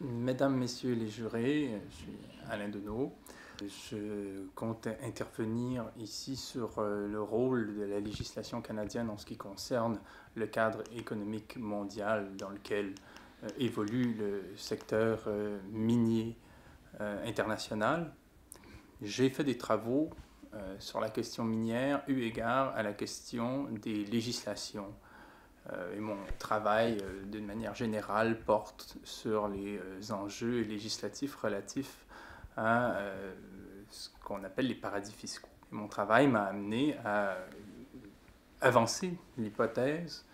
Mesdames, Messieurs les jurés, je suis Alain Deneau. Je compte intervenir ici sur le rôle de la législation canadienne en ce qui concerne le cadre économique mondial dans lequel évolue le secteur minier international. J'ai fait des travaux sur la question minière eu égard à la question des législations. Et mon travail, d'une manière générale, porte sur les enjeux législatifs relatifs à ce qu'on appelle les paradis fiscaux. Et mon travail m'a amené à avancer l'hypothèse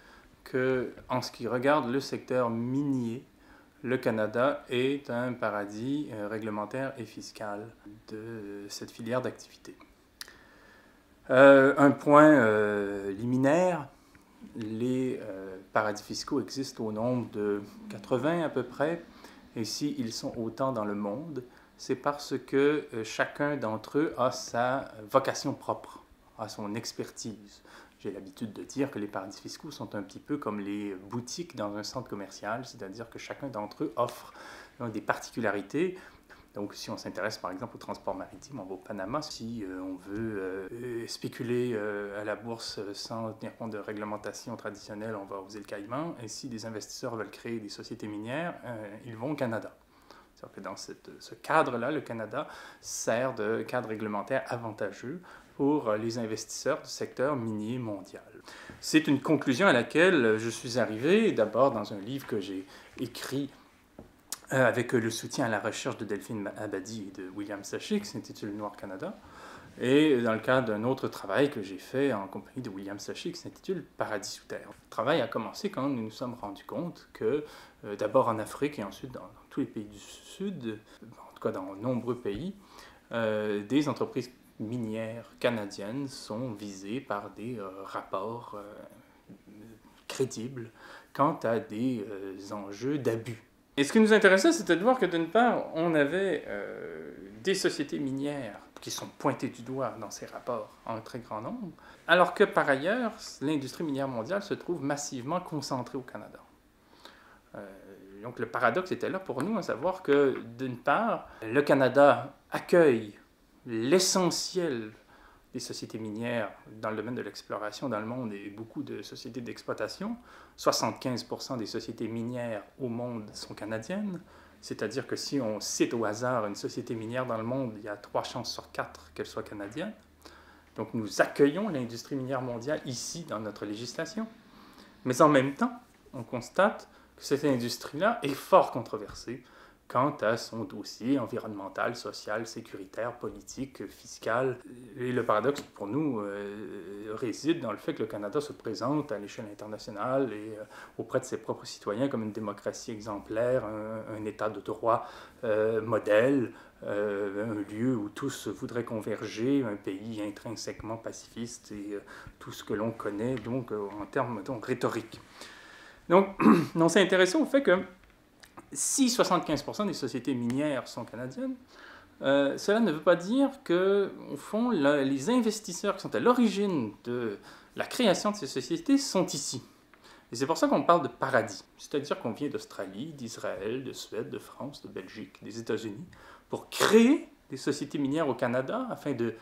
que, en ce qui regarde le secteur minier, le Canada est un paradis réglementaire et fiscal de cette filière d'activité. Un point liminaire, les paradis fiscaux existent au nombre de 80 à peu près, et s'ils sont autant dans le monde, c'est parce que chacun d'entre eux a sa vocation propre, a son expertise. J'ai l'habitude de dire que les paradis fiscaux sont un petit peu comme les boutiques dans un centre commercial, c'est-à-dire que chacun d'entre eux offre des particularités. Donc, si on s'intéresse par exemple au transport maritime, on va au Panama. Si on veut spéculer à la bourse sans tenir compte de réglementation traditionnelle, on va aux îles Caïmans. Et si des investisseurs veulent créer des sociétés minières, ils vont au Canada. C'est-à-dire que dans ce cadre-là, le Canada sert de cadre réglementaire avantageux pour les investisseurs du secteur minier mondial. C'est une conclusion à laquelle je suis arrivé, d'abord dans un livre que j'ai écrit avec le soutien à la recherche de Delphine Abadi et de William Sachik, qui s'intitule Noir Canada, et dans le cadre d'un autre travail que j'ai fait en compagnie de William Sachik, qui s'intitule Paradis sous terre. Le travail a commencé quand nous nous sommes rendus compte que, d'abord en Afrique et ensuite dans tous les pays du Sud, en tout cas dans de nombreux pays, des entreprises minières canadiennes sont visées par des rapports crédibles quant à des enjeux d'abus. Et ce qui nous intéressait, c'était de voir que d'une part, on avait des sociétés minières qui sont pointées du doigt dans ces rapports en très grand nombre, alors que par ailleurs, l'industrie minière mondiale se trouve massivement concentrée au Canada. Donc le paradoxe était là pour nous, à savoir que d'une part, le Canada accueille l'essentiel des sociétés minières dans le domaine de l'exploration dans le monde et beaucoup de sociétés d'exploitation. 75% des sociétés minières au monde sont canadiennes, c'est-à-dire que si on cite au hasard une société minière dans le monde, il y a 3 chances sur 4 qu'elle soit canadienne. Donc nous accueillons l'industrie minière mondiale ici dans notre législation. Mais en même temps, on constate que cette industrie-là est fort controversée quant à son dossier environnemental, social, sécuritaire, politique, fiscal. Et le paradoxe pour nous réside dans le fait que le Canada se présente à l'échelle internationale et auprès de ses propres citoyens comme une démocratie exemplaire, un état de droit modèle, un lieu où tous voudraient converger, un pays intrinsèquement pacifiste et tout ce que l'on connaît donc en termes rhétoriques. Donc, on s'est intéressé au fait que si 75% des sociétés minières sont canadiennes, cela ne veut pas dire que, au fond, les investisseurs qui sont à l'origine de la création de ces sociétés sont ici. Et c'est pour ça qu'on parle de paradis. C'est-à-dire qu'on vient d'Australie, d'Israël, de Suède, de France, de Belgique, des États-Unis, pour créer des sociétés minières au Canada afin de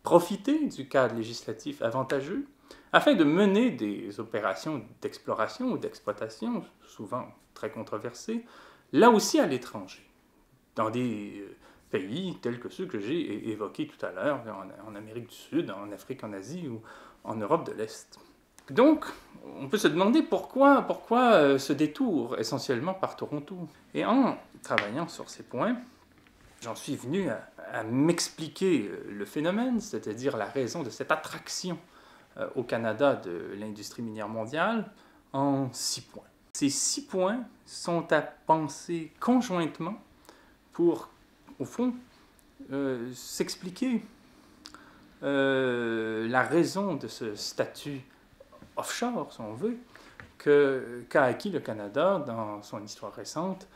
profiter du cadre législatif avantageux, afin de mener des opérations d'exploration ou d'exploitation, souvent très controversées, là aussi à l'étranger, dans des pays tels que ceux que j'ai évoqués tout à l'heure, en Amérique du Sud, en Afrique, en Asie ou en Europe de l'Est. Donc, on peut se demander pourquoi ce détour, essentiellement par Toronto. Et en travaillant sur ces points, j'en suis venu à m'expliquer le phénomène, c'est-à-dire la raison de cette attraction au Canada de l'industrie minière mondiale, en 6 points. Ces 6 points sont à penser conjointement pour, au fond, s'expliquer la raison de ce statut offshore, si on veut, qu'a acquis le Canada dans son histoire récente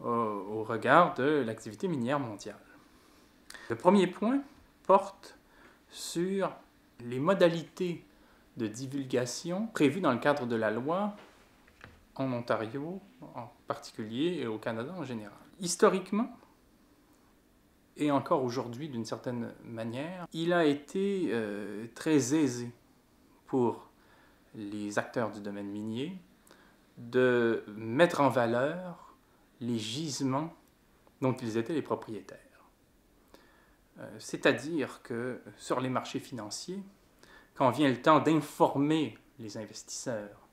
au regard de l'activité minière mondiale. Le premier point porte sur les modalités de divulgation prévues dans le cadre de la loi en Ontario en particulier et au Canada en général. Historiquement, et encore aujourd'hui d'une certaine manière, il a été très aisé pour les acteurs du domaine minier de mettre en valeur les gisements dont ils étaient les propriétaires. C'est-à-dire que sur les marchés financiers, quand vient le temps d'informer les investisseurs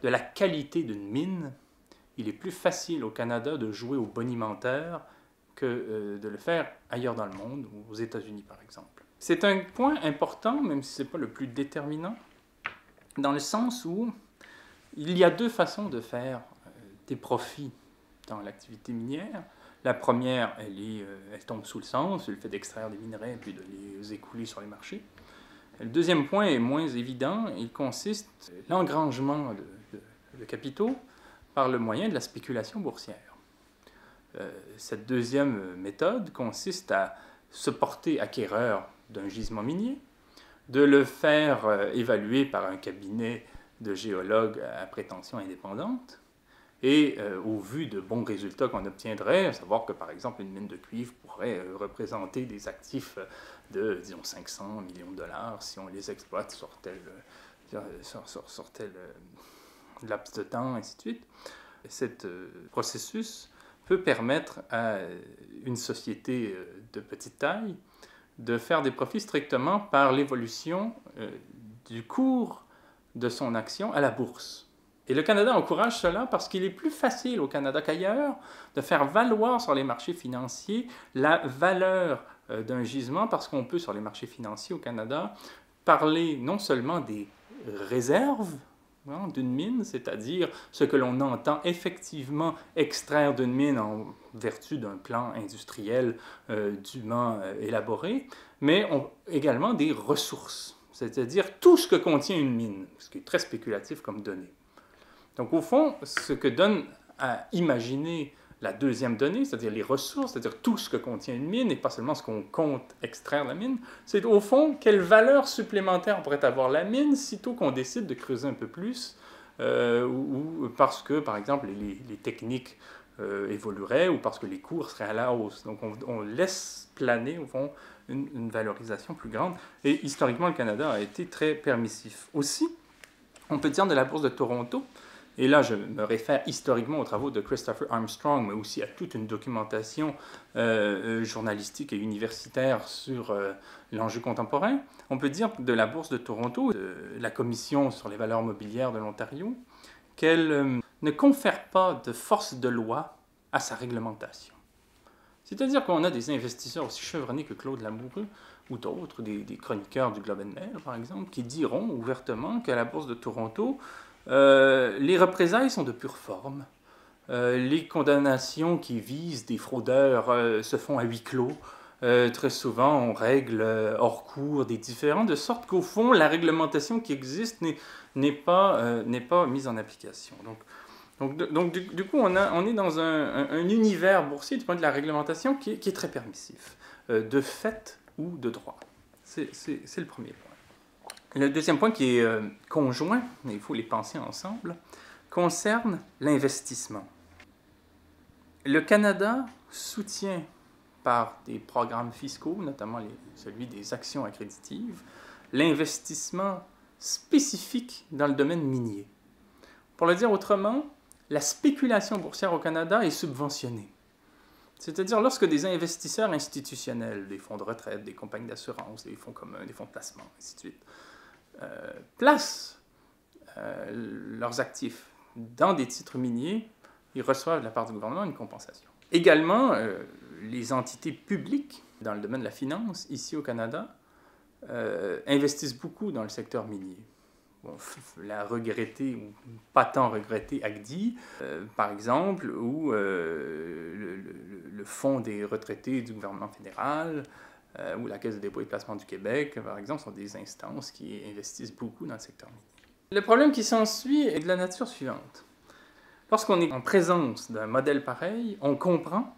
de la qualité d'une mine, il est plus facile au Canada de jouer au bonimenteur que de le faire ailleurs dans le monde, ou aux États-Unis par exemple. C'est un point important, même si ce n'est pas le plus déterminant, dans le sens où il y a deux façons de faire des profits dans l'activité minière. La première, elle tombe sous le sens, le fait d'extraire des minerais et puis de les écouler sur les marchés. Le deuxième point est moins évident, il consiste l'engrangement de capitaux par le moyen de la spéculation boursière. Cette deuxième méthode consiste à se porter acquéreur d'un gisement minier, de le faire évaluer par un cabinet de géologues à prétention indépendante, et au vu de bons résultats qu'on obtiendrait, à savoir que par exemple une mine de cuivre pourrait représenter des actifs de, disons, 500 millions de dollars si on les exploite sur tel laps de temps, ainsi de suite. Cet processus peut permettre à une société de petite taille de faire des profits strictement par l'évolution du cours de son action à la bourse. Et le Canada encourage cela parce qu'il est plus facile au Canada qu'ailleurs de faire valoir sur les marchés financiers la valeur d'un gisement, parce qu'on peut sur les marchés financiers au Canada parler non seulement des réserves d'une mine, c'est-à-dire ce que l'on entend effectivement extraire d'une mine en vertu d'un plan industriel dûment élaboré, mais également des ressources, c'est-à-dire tout ce que contient une mine, ce qui est très spéculatif comme donnée. Donc au fond, ce que donne à imaginer la deuxième donnée, c'est-à-dire les ressources, c'est-à-dire tout ce que contient une mine, et pas seulement ce qu'on compte extraire de la mine, c'est au fond quelle valeur supplémentaire pourrait avoir la mine sitôt qu'on décide de creuser un peu plus, ou parce que, par exemple, les techniques évolueraient, ou parce que les cours seraient à la hausse. Donc on laisse planer, au fond, une valorisation plus grande. Et historiquement, le Canada a été très permissif. Aussi, on peut dire de la Bourse de Toronto, et là, je me réfère historiquement aux travaux de Christopher Armstrong, mais aussi à toute une documentation journalistique et universitaire sur l'enjeu contemporain. On peut dire de la Bourse de Toronto, la Commission sur les valeurs mobilières de l'Ontario, qu'elle ne confère pas de force de loi à sa réglementation. C'est-à-dire qu'on a des investisseurs aussi chevronnés que Claude Lamoureux, ou d'autres, des chroniqueurs du Globe and Mail, par exemple, qui diront ouvertement qu'à la Bourse de Toronto, les représailles sont de pure forme. Les condamnations qui visent des fraudeurs se font à huis clos. Très souvent, on règle hors cours des différends, de sorte qu'au fond, la réglementation qui existe n'est pas mise en application. Donc du coup, on est dans un univers boursier du point de vue de la réglementation qui est très permissif, de fait ou de droit. C'est le premier point. Le deuxième point qui est conjoint, mais il faut les penser ensemble, concerne l'investissement. Le Canada soutient par des programmes fiscaux, notamment celui des actions accréditives, l'investissement spécifique dans le domaine minier. Pour le dire autrement, la spéculation boursière au Canada est subventionnée. C'est-à-dire lorsque des investisseurs institutionnels, des fonds de retraite, des compagnies d'assurance, des fonds communs, des fonds de placement, ainsi de suite, placent leurs actifs dans des titres miniers, ils reçoivent de la part du gouvernement une compensation. Également, les entités publiques dans le domaine de la finance, ici au Canada, investissent beaucoup dans le secteur minier. Bon, la regrettée, ou pas tant regrettée, AGDI, par exemple, ou le Fonds des retraités du gouvernement fédéral, ou la Caisse de dépôt et de placement du Québec, par exemple, sont des instances qui investissent beaucoup dans le secteur minier. Le problème qui s'ensuit est de la nature suivante. Lorsqu'on est en présence d'un modèle pareil, on comprend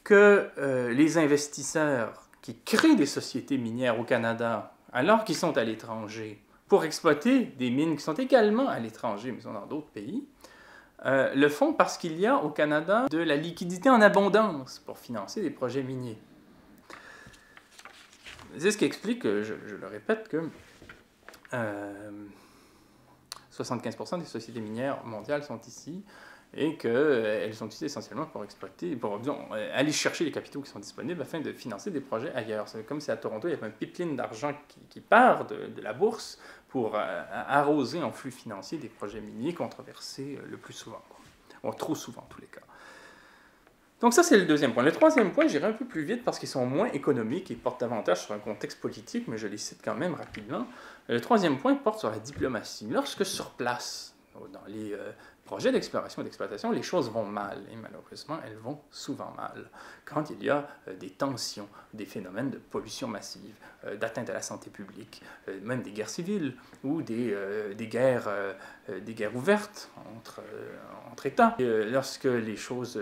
que les investisseurs qui créent des sociétés minières au Canada, alors qu'ils sont à l'étranger, pour exploiter des mines qui sont également à l'étranger, mais sont dans d'autres pays, le font parce qu'il y a au Canada de la liquidité en abondance pour financer des projets miniers. C'est ce qui explique, je le répète, que 75% des sociétés minières mondiales sont ici et qu'elles sont ici essentiellement pour exploiter, pour disons, aller chercher les capitaux qui sont disponibles afin de financer des projets ailleurs. C'est comme si à Toronto, il y avait un pipeline d'argent qui part de la bourse pour arroser en flux financier des projets miniers controversés le plus souvent, ou trop souvent en tous les cas. Donc ça, c'est le deuxième point. Le troisième point, j'irai un peu plus vite parce qu'ils sont moins économiques et portent davantage sur un contexte politique, mais je les cite quand même rapidement. Le troisième point porte sur la diplomatie. Lorsque sur place, dans les projets d'exploration et d'exploitation, les choses vont mal, et malheureusement, elles vont souvent mal. Quand il y a des tensions, des phénomènes de pollution massive, d'atteinte à la santé publique, même des guerres civiles ou des guerres ouvertes entre États, lorsque les choses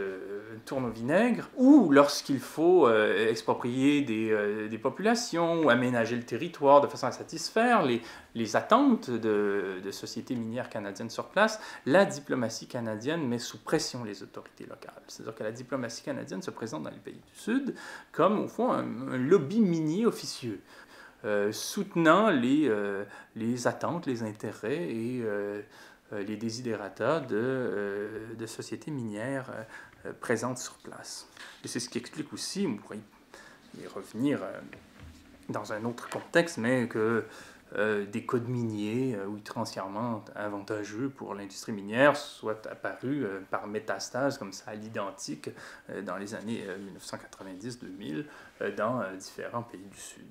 tournent au vinaigre, ou lorsqu'il faut exproprier des populations ou aménager le territoire de façon à satisfaire les attentes de sociétés minières canadiennes sur place, la diplomatie canadienne met sous pression les autorités locales. C'est-à-dire que la diplomatie canadienne se présente dans les pays du Sud comme, au fond, un lobby minier officieux, soutenant les attentes, les intérêts et les desiderata de sociétés minières présentes sur place. Et c'est ce qui explique aussi, on pourrait y revenir dans un autre contexte, mais que des codes miniers outrancièrement avantageux pour l'industrie minière soient apparus par métastase comme ça à l'identique dans les années 1990-2000 dans différents pays du Sud,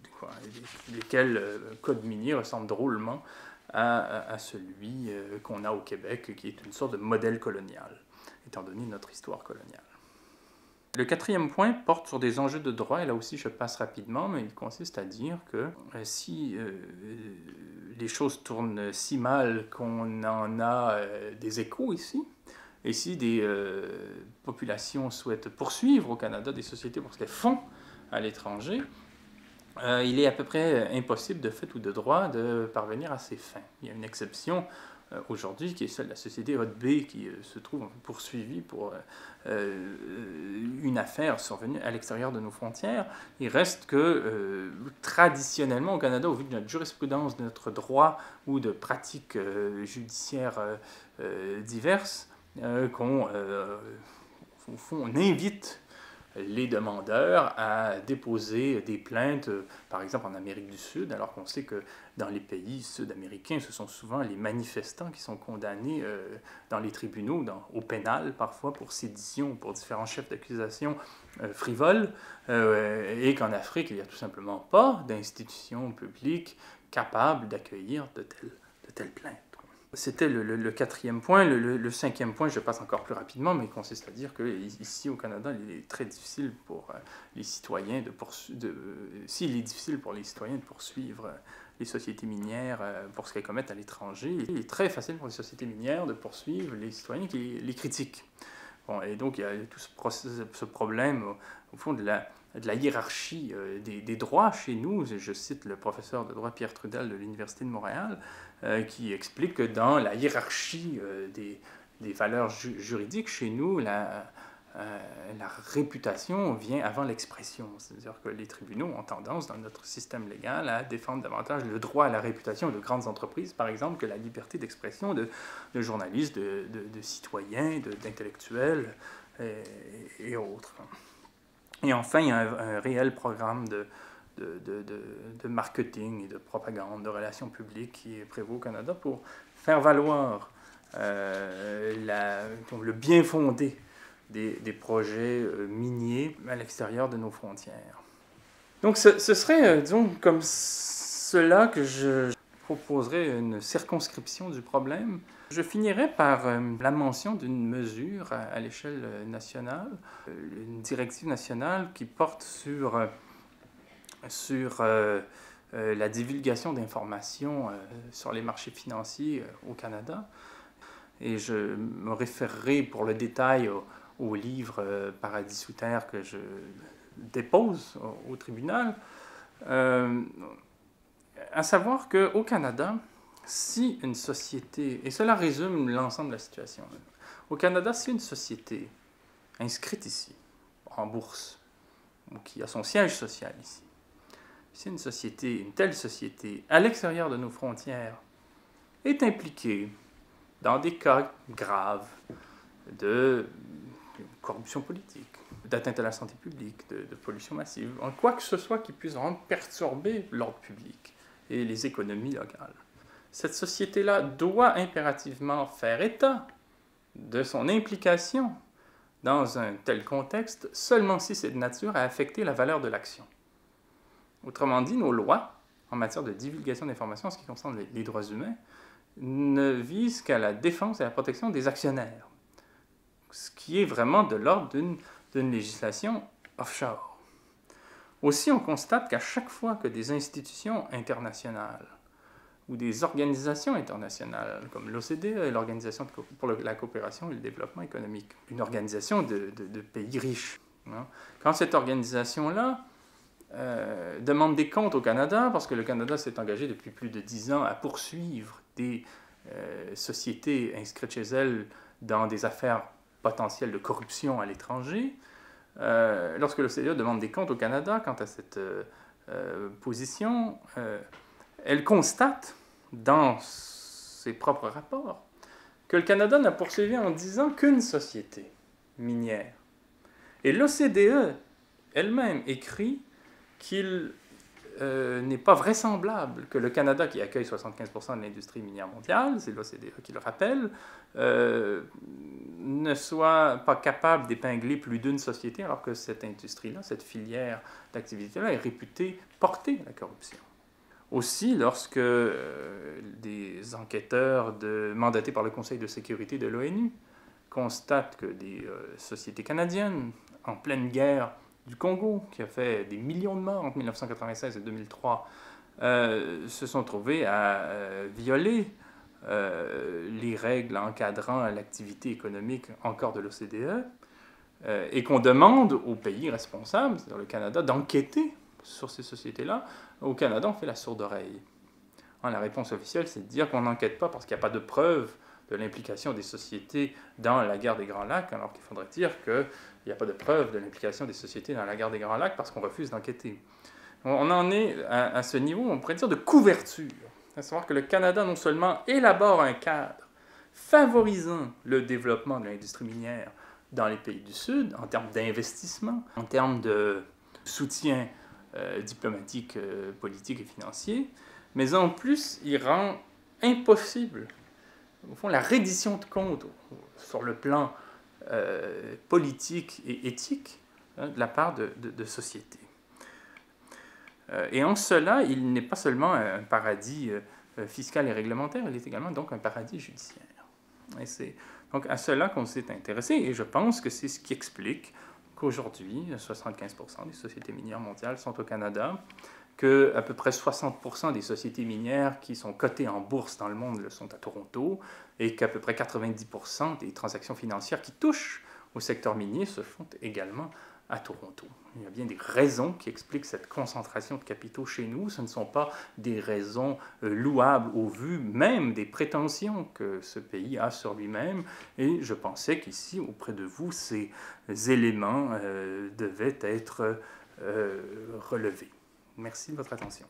lesquels codes miniers ressemblent drôlement à celui qu'on a au Québec, qui est une sorte de modèle colonial, étant donné notre histoire coloniale. Le quatrième point porte sur des enjeux de droit, et là aussi je passe rapidement, mais il consiste à dire que si les choses tournent si mal qu'on en a des échos ici, et si des populations souhaitent poursuivre au Canada des sociétés pour ce qu'elles font à l'étranger, il est à peu près impossible de fait ou de droit de parvenir à ces fins. Il y a une exception aujourd'hui, qui est celle de la société Hotbay, qui se trouve poursuivie pour une affaire survenue à l'extérieur de nos frontières. Il reste que, traditionnellement, au Canada, au vu de notre jurisprudence, de notre droit ou de pratiques judiciaires diverses, on invite les demandeurs à déposer des plaintes, par exemple en Amérique du Sud, alors qu'on sait que dans les pays sud-américains, ce sont souvent les manifestants qui sont condamnés dans les tribunaux, au pénal parfois, pour sédition, pour différents chefs d'accusation frivoles, et qu'en Afrique, il n'y a tout simplement pas d'institutions publiques capables d'accueillir de telles plaintes. C'était le quatrième point. Le cinquième point, je passe encore plus rapidement, mais il consiste à dire qu'ici au Canada, il est très difficile pour les citoyens s'il est difficile pour les citoyens de poursuivre les sociétés minières pour ce qu'elles commettent à l'étranger, il est très facile pour les sociétés minières de poursuivre les citoyens qui les critiquent. Bon, et donc il y a tout ce problème, au fond, de la hiérarchie des droits chez nous. Je cite le professeur de droit Pierre Trudel de l'Université de Montréal, qui explique que dans la hiérarchie des valeurs juridiques chez nous, la réputation vient avant l'expression. C'est-à-dire que les tribunaux ont tendance, dans notre système légal, à défendre davantage le droit à la réputation de grandes entreprises, par exemple, que la liberté d'expression de journalistes, de citoyens, d'intellectuels et autres. Et enfin, il y a un réel programme de marketing et de propagande, de relations publiques qui prévaut au Canada pour faire valoir le bien fondé des projets miniers à l'extérieur de nos frontières. Donc ce serait, disons, comme cela que je proposerais une circonscription du problème. Je finirai par la mention d'une mesure à l'échelle nationale, une directive nationale qui porte sur la divulgation d'informations sur les marchés financiers au Canada. Et je me référerai pour le détail au livre Paradis sous terre que je dépose au tribunal. À savoir qu'au Canada, si une société, et cela résume l'ensemble de la situation, au Canada, si une société inscrite ici, en bourse, ou qui a son siège social ici, si une société, une telle société, à l'extérieur de nos frontières, est impliquée dans des cas graves de corruption politique, d'atteinte à la santé publique, de pollution massive, en quoi que ce soit qui puisse vraiment perturber l'ordre public et les économies locales, cette société-là doit impérativement faire état de son implication dans un tel contexte seulement si c'est de nature à affecter la valeur de l'action. Autrement dit, nos lois en matière de divulgation d'informations en ce qui concerne les droits humains ne visent qu'à la défense et à la protection des actionnaires, ce qui est vraiment de l'ordre d'une législation offshore. Aussi, on constate qu'à chaque fois que des institutions internationales ou des organisations internationales, comme l'OCDE, l'Organisation pour la coopération et le développement économique, une organisation de pays riches, hein, quand cette organisation-là demande des comptes au Canada, parce que le Canada s'est engagé depuis plus de 10 ans à poursuivre des sociétés inscrites chez elles dans des affaires potentielles de corruption à l'étranger, lorsque l'OCDE demande des comptes au Canada quant à cette position, elle constate dans ses propres rapports que le Canada n'a poursuivi en 10 ans qu'une société minière. Et l'OCDE elle-même écrit qu'il n'est pas vraisemblable que le Canada, qui accueille 75% de l'industrie minière mondiale, c'est l'OCDE qui le rappelle, ne soit pas capable d'épingler plus d'une société, alors que cette industrie-là, cette filière d'activité-là, est réputée porter la corruption. Aussi, lorsque des enquêteurs mandatés par le Conseil de sécurité de l'ONU constatent que des sociétés canadiennes, en pleine guerre du Congo, qui a fait des millions de morts entre 1996 et 2003, se sont trouvées à violer les règles encadrant l'activité économique encore de l'OCDE, et qu'on demande aux pays responsables, c'est-à-dire le Canada, d'enquêter sur ces sociétés-là. Au Canada, on fait la sourde oreille. La réponse officielle, c'est de dire qu'on n'enquête pas parce qu'il n'y a pas de preuve de l'implication des sociétés dans la guerre des Grands Lacs, alors qu'il faudrait dire qu'il n'y a pas de preuve de l'implication des sociétés dans la guerre des Grands Lacs parce qu'on refuse d'enquêter. On en est à ce niveau, on pourrait dire, de couverture. À savoir que le Canada, non seulement élabore un cadre favorisant le développement de l'industrie minière dans les pays du Sud, en termes d'investissement, en termes de soutien diplomatique, politique et financier, mais en plus, il rend impossible, au fond, la reddition de comptes sur le plan politique et éthique de la part de sociétés. Et en cela, il n'est pas seulement un paradis fiscal et réglementaire, il est également donc un paradis judiciaire. Et c'est donc à cela qu'on s'est intéressé, et je pense que c'est ce qui explique qu'aujourd'hui, 75% des sociétés minières mondiales sont au Canada, qu'à peu près 60% des sociétés minières qui sont cotées en bourse dans le monde le sont à Toronto, et qu'à peu près 90% des transactions financières qui touchent au secteur minier se font également à Toronto. Il y a bien des raisons qui expliquent cette concentration de capitaux chez nous. Ce ne sont pas des raisons louables au vu même des prétentions que ce pays a sur lui-même. Et je pensais qu'ici, auprès de vous, ces éléments devaient être relevés. Merci de votre attention.